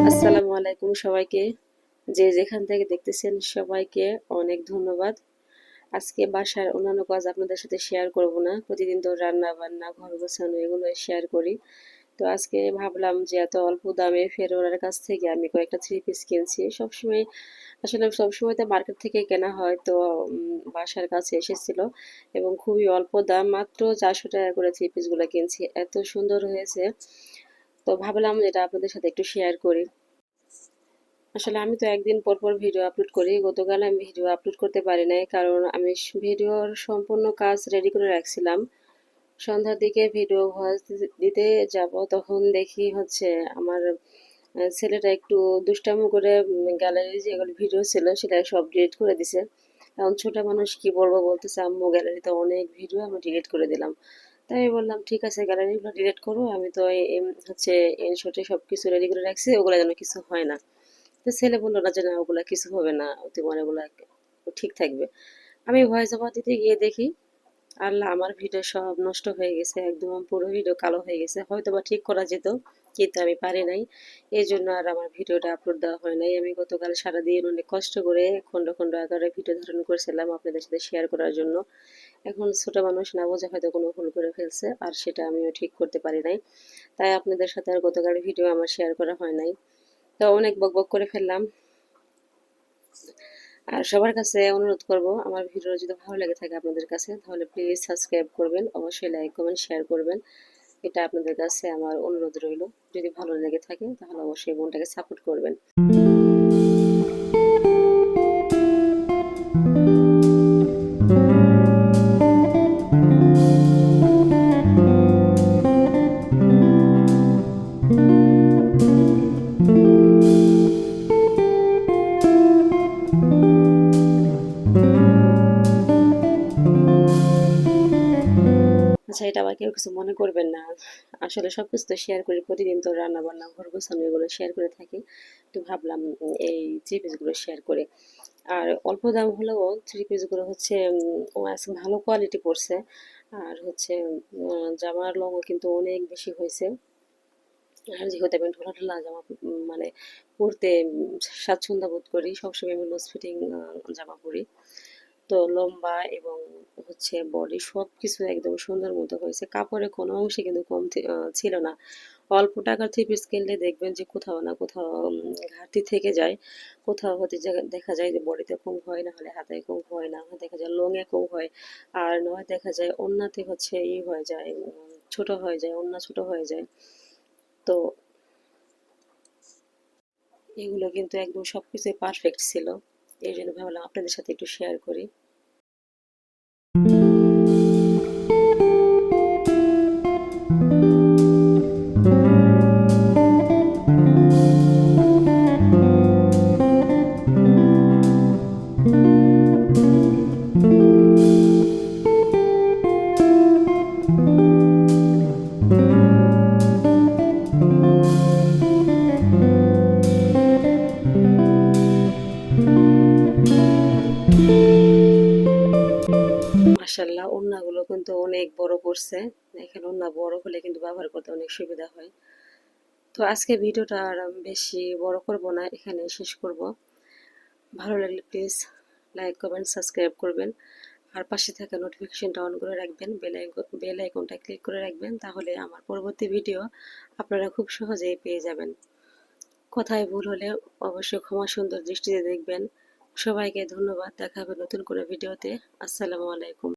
আসসালামু আলাইকুম সবাইকে, যে যেখান থেকে দেখতেছেন সবাইকে অনেক ধন্যবাদ। আজকে বাসার অন্যান্য কাজ আপনাদের সাথে শেয়ার করব না, প্রতিদিন তো রান্না বান্না ঘর গোছানো এগুলো শেয়ার করি। তো আজকে ভাবলাম যে এত অল্প দামে ফেরোনার কাছ থেকে আমি কয়েকটা থ্রি পিস কিনছি। সবসময় আসলে সবসময় তো মার্কেট থেকে কেনা হয়, তো বাসার কাছে এসেছিল এবং খুবই অল্প দাম, মাত্র 400 টাকা করে থ্রি পিসগুলো কিনছি। এত সুন্দর হয়েছে, তো ভাবলাম এটা আপনাদের সাথে একটু শেয়ার করি। আসলে আমি তো একদিন পর পর ভিডিও আপলোড করি। গতকাল আমি ভিডিও আপলোড করতে পারি নাই, কারণ আমি ভিডিওর সম্পূর্ণ কাজ রেডি করে রাখছিলাম। সন্ধ্যার দিকে ভিডিও ভয়েস দিতে যাব, তখন দেখি হচ্ছে আমার ছেলেটা একটু দুষ্টামি করে গ্যালারি যেগুলো ভিডিও ছিল সেটা সব ডিলিট করে দিছে। এখন ছোট মানুষ কি বলবো, বলতেছে আম্মু গ্যালারিতে অনেক ভিডিও আমি ডিলিট করে দিলাম। তাই আমি বললাম ঠিক আছে গ্যালারিগুলো ডিলিট করো, আমি তো হচ্ছে ইনশটে সব কিছু রেডি করে রাখছি, ওগুলো যেন কিছু হয় না। তো ছেলে বললো না যে না ওগুলা কিছু হবে না, তোমার ওগুলা ঠিক থাকবে। আমি ভয়েস ওভার দিতে গিয়ে দেখি আল্লাহ, আমার ভিডিও সব নষ্ট হয়ে গেছে, একদম পুরো ভিডিও কালো হয়ে গেছে। হয়তো বা ঠিক করা যেত, কিন্তু আমি পারি নাই। এই জন্য আর আমার ভিডিওটা আপলোড দেওয়া হয় নাই। আমি গতকাল সারাদিন অনেক কষ্ট করে খন্ড খন্ড আকারে ভিডিও ধারণ করেছিলাম আপনাদের সাথে শেয়ার করার জন্য। এখন ছোট মানুষ না বোঝে হয়তো কোনো ভুল করে ফেলছে, আর সেটা আমিও ঠিক করতে পারি নাই। তাই আপনাদের সাথে আর গতকাল ভিডিও আমার শেয়ার করা হয় নাই। তো অনেক বকবক করে ফেললাম। আর সবার কাছে অনুরোধ করব, আমার ভিডিও যদি ভালো লেগে থাকে আপনাদের কাছে, তাহলে প্লিজ সাবস্ক্রাইব করবেন, অবশ্যই লাইক কমেন্ট শেয়ার করবেন। এটা আপনাদের কাছে আমার অনুরোধ রইল। যদি ভালো লেগে থাকে তাহলে অবশ্যই বোনটাকে সাপোর্ট করবেন। আচ্ছা, এটা আবার কেউ কিছু মনে করবেন না। আসলে সবকিছু তো শেয়ার করি, প্রতিদিন তো রান্না বান্না ঘর গোছানো এগুলো শেয়ার করে থাকি। তো ভাবলাম এই থ্রি পিসগুলো শেয়ার করে। আর অল্প দাম হলেও থ্রি পিসগুলো হচ্ছে আজকে ভালো কোয়ালিটি পড়ছে। আর হচ্ছে জামার লংও কিন্তু অনেক বেশি হয়েছে। আর যেহেতু আমি ঢোলা ঢোলা জামা মানে পরতে স্বাচ্ছন্দ্য বোধ করি, সবসময় আমি লুজ ফিটিং জামা পরি। তো লম্বা এবং হচ্ছে বডি সব কিছু একদম সুন্দর মতো হয়েছে। কাপড়ে কোনো অংশে কিন্তু কম ছিল না। অল্প টাকার থ্রি পিস কিনলে দেখবেন যে কোথাও না কোথাও ঘাটতি থেকে যায়। কোথাও হতে দেখা যায় যে বডিতে কম হয়, না হলে হাতায় কম হয়, না হয় দেখা যায় লোঙে কম হয়, আর নয় দেখা যায় ওড়নাতে হচ্ছে হয়ে যায়, ছোট হয়ে যায়, ওড়না ছোট হয়ে যায়। তো এগুলো কিন্তু একদম সবকিছুই পারফেক্ট ছিল। এই জন্য ভাবলাম আপনাদের সাথে একটু শেয়ার করি। মাশাআল্লাহ, ওড়নাগুলো কিন্তু অনেক বড় পড়ছে। দেখেন, ওড়না বড় হলে কিন্তু ব্যবহার করতে অনেক সুবিধা হয়। তো আজকে ভিডিওটা আর আমি বেশি বড় করব না, এখানে শেষ করব। ভালো লাগলে প্লিজ লাইক কমেন্ট সাবস্ক্রাইব করবেন। আর পাশে থাকা নোটিফিকেশনটা অন করে রাখবেন, বেল আইকনটা ক্লিক করে রাখবেন, তাহলে আমার পরবর্তী ভিডিও আপনারা খুব সহজেই পেয়ে যাবেন। কথায় ভুল হলে অবশ্যই ক্ষমা সুন্দর দৃষ্টিতে দেখবেন। সবাইকে ধন্যবাদ, দেখা হবে নতুন কোনো ভিডিওতে। আসসালামু আলাইকুম।